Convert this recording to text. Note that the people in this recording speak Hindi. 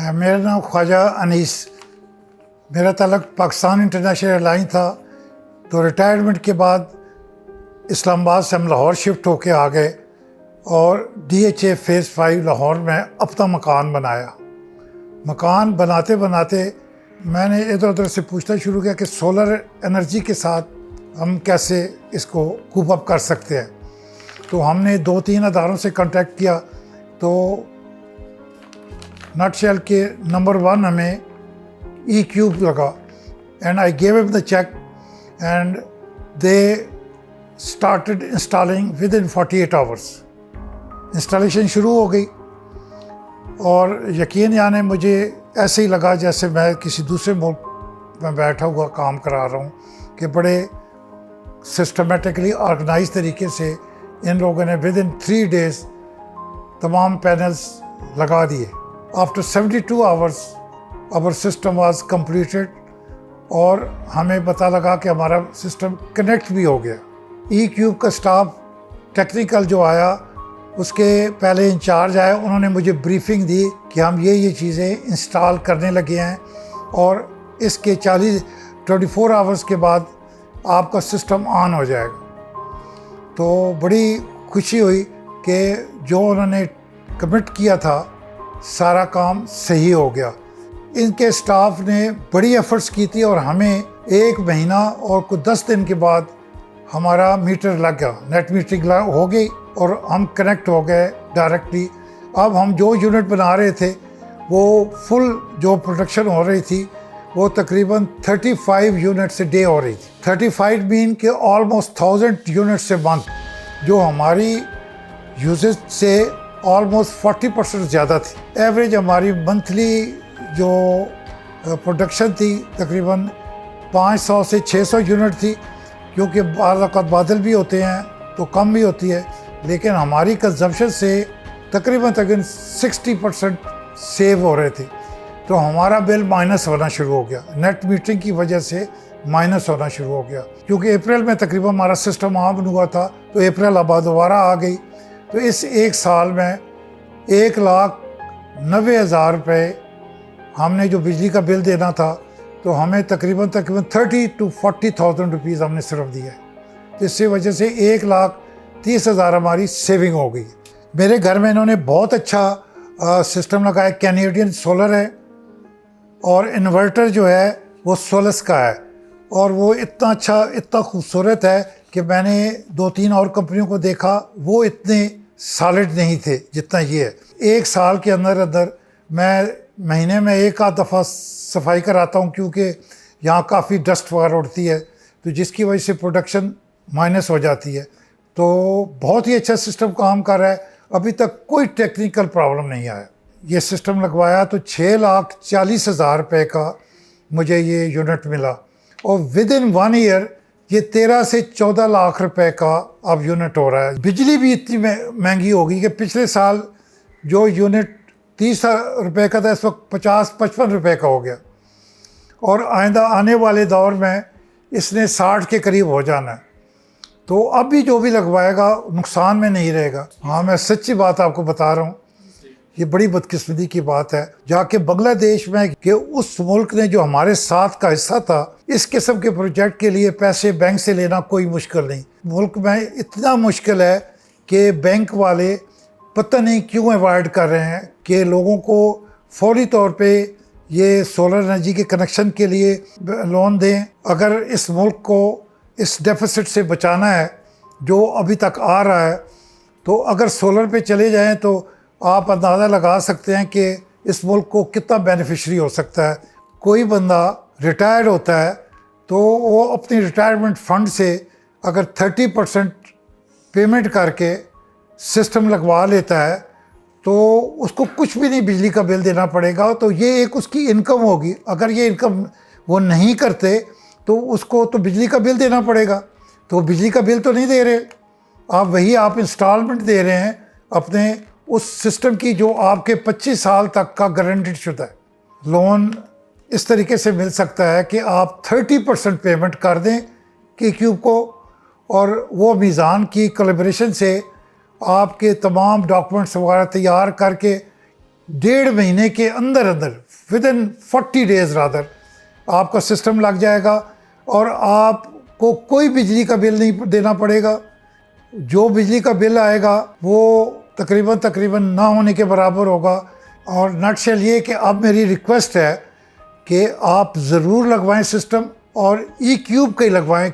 मेरा नाम ख्वाजा अनीस। मेरा ताल्लुक़ पाकिस्तान इंटरनेशनल एयरलाइन था। तो रिटायरमेंट के बाद इस्लामाबाद से हम लाहौर शिफ्ट होके आ गए और DHA फेज़ 5 लाहौर में अपना मकान बनाया। मकान बनाते बनाते मैंने इधर उधर से पूछना शुरू किया कि सोलर एनर्जी के साथ हम कैसे इसको कूप अप कर सकते हैं। तो हमने 2-3 अदारों से कांटेक्ट किया। तो नटशेल के नंबर 1 हमें E-Cube लगा and I gave him the cheque and they started installing within 48 hours. Installation शुरू हो गई और यकीन यानी मुझे ऐसे ही लगा जैसे मैं किसी दूसरे मुल्क में बैठा हुआ काम करा रहा हूँ कि बड़े सिस्टमेटिकली ऑर्गेनाइज तरीके से इन लोगों ने विद इन 3 डेज़ तमाम पैनल्स लगा दिए। After 72 hours our system was completed और हमें पता लगा कि हमारा सिस्टम कनेक्ट भी हो गया। E-Cube का स्टाफ टेक्निकल जो आया उसके पहले इंचार्ज आए, उन्होंने मुझे ब्रीफिंग दी कि हम ये चीज़ें इंस्टॉल करने लगे हैं और इसके 24 आवर्स के बाद आपका सिस्टम ऑन हो जाएगा। तो बड़ी खुशी हुई कि जो उन्होंने कमिट किया था सारा काम सही हो गया। इनके स्टाफ ने बड़ी एफर्ट्स की थी और हमें 1 महीना और कुछ 10 दिन के बाद हमारा मीटर लग गया, नेट मीटरिंग हो गई और हम कनेक्ट हो गए डायरेक्टली। अब हम जो यूनिट बना रहे थे वो फुल जो प्रोडक्शन हो रही थी वो तकरीबन 35 यूनिट से डे हो रही थी। 35 मीन के ऑलमोस्ट 1000 यूनिट से मंथ, जो हमारी यूजेज से ऑलमोस्ट 40% ज़्यादा थी। एवरेज हमारी मंथली जो प्रोडक्शन थी तकरीबन 500 से 600 यूनिट थी, क्योंकि बादल भी होते हैं तो कम भी होती है, लेकिन हमारी कंजम्पशन से तकरीबन 60% सेव हो रहे थे। तो हमारा बिल माइनस होना शुरू हो गया, नेट मीटरिंग की वजह से माइनस होना शुरू हो गया। क्योंकि अप्रैल में तकरीबन हमारा सिस्टम ऑन हुआ था, तो अप्रैल अब दोबारा आ गई। तो इस 1 साल में 1,90,000 रुपये हमने जो बिजली का बिल देना था, तो हमें तकरीबन 30,000 to 40,000 रुपीज़ हमने सिर्फ दिया है। तो इसकी वजह से 1,30,000 हमारी सेविंग हो गई। मेरे घर में इन्होंने बहुत अच्छा सिस्टम लगाया, कैनेडियन सोलर है और इन्वर्टर जो है वो सोलस का है और वो इतना अच्छा, इतना खूबसूरत है कि मैंने 2-3 और कंपनियों को देखा, वो इतने सॉलिड नहीं थे जितना ये है। 1 साल के अंदर अंदर मैं महीने में 1 आध दफ़ा सफाई कराता हूँ, क्योंकि यहाँ काफ़ी डस्ट वगैरह उड़ती है, तो जिसकी वजह से प्रोडक्शन माइनस हो जाती है। तो बहुत ही अच्छा सिस्टम काम कर रहा है, अभी तक कोई टेक्निकल प्रॉब्लम नहीं आया। ये सिस्टम लगवाया तो 6,40,000 रुपये का मुझे ये यूनिट मिला और विद इन 1 ईयर ये 13 से 14 लाख रुपए का अब यूनिट हो रहा है। बिजली भी इतनी महंगी हो गई कि पिछले साल जो यूनिट 30 रुपये का था, इस वक्त 50-55 रुपये का हो गया और आइंदा आने वाले दौर में इसने 60 के करीब हो जाना है। तो अब भी जो भी लगवाएगा नुकसान में नहीं रहेगा। हाँ, मैं सच्ची बात आपको बता रहा हूँ, ये बड़ी बदकिस्मती की बात है जाके बांग्लादेश में कि उस मुल्क ने जो हमारे साथ का हिस्सा था, इस किस्म के प्रोजेक्ट के लिए पैसे बैंक से लेना कोई मुश्किल नहीं। मुल्क में इतना मुश्किल है कि बैंक वाले पता नहीं क्यों अवॉइड कर रहे हैं कि लोगों को फौरी तौर पे ये सोलर एनर्जी के कनेक्शन के लिए लोन दें। अगर इस मुल्क को इस डेफिसिट से बचाना है जो अभी तक आ रहा है, तो अगर सोलर पे चले जाएं तो आप अंदाज़ा लगा सकते हैं कि इस मुल्क को कितना बेनिफिशरी हो सकता है। कोई बंदा रिटायर्ड होता है तो वो अपनी रिटायरमेंट फ़ंड से अगर 30% पेमेंट करके सिस्टम लगवा लेता है तो उसको कुछ भी नहीं बिजली का बिल देना पड़ेगा। तो ये एक उसकी इनकम होगी। अगर ये इनकम वो नहीं करते तो उसको तो बिजली का बिल देना पड़ेगा। तो बिजली का बिल तो नहीं दे रहे आप, वही आप इंस्टॉलमेंट दे रहे हैं अपने उस सिस्टम की जो आपके 25 साल तक का गारंटीड शुदा है। लोन इस तरीके से मिल सकता है कि आप 30% पेमेंट कर दें E-Cube को और वो मीज़ान की कोलैबोरेशन से आपके तमाम डॉक्यूमेंट्स वगैरह तैयार करके 1.5 महीने के अंदर अंदर विद इन 40 डेज रादर आपका सिस्टम लग जाएगा और आपको कोई बिजली का बिल नहीं देना पड़ेगा। जो बिजली का बिल आएगा वो तकरीबन ना होने के बराबर होगा। और नटशेल ये कि अब मेरी रिक्वेस्ट है कि आप ज़रूर लगवाएं सिस्टम और ई क्यूब का ही लगवाएं।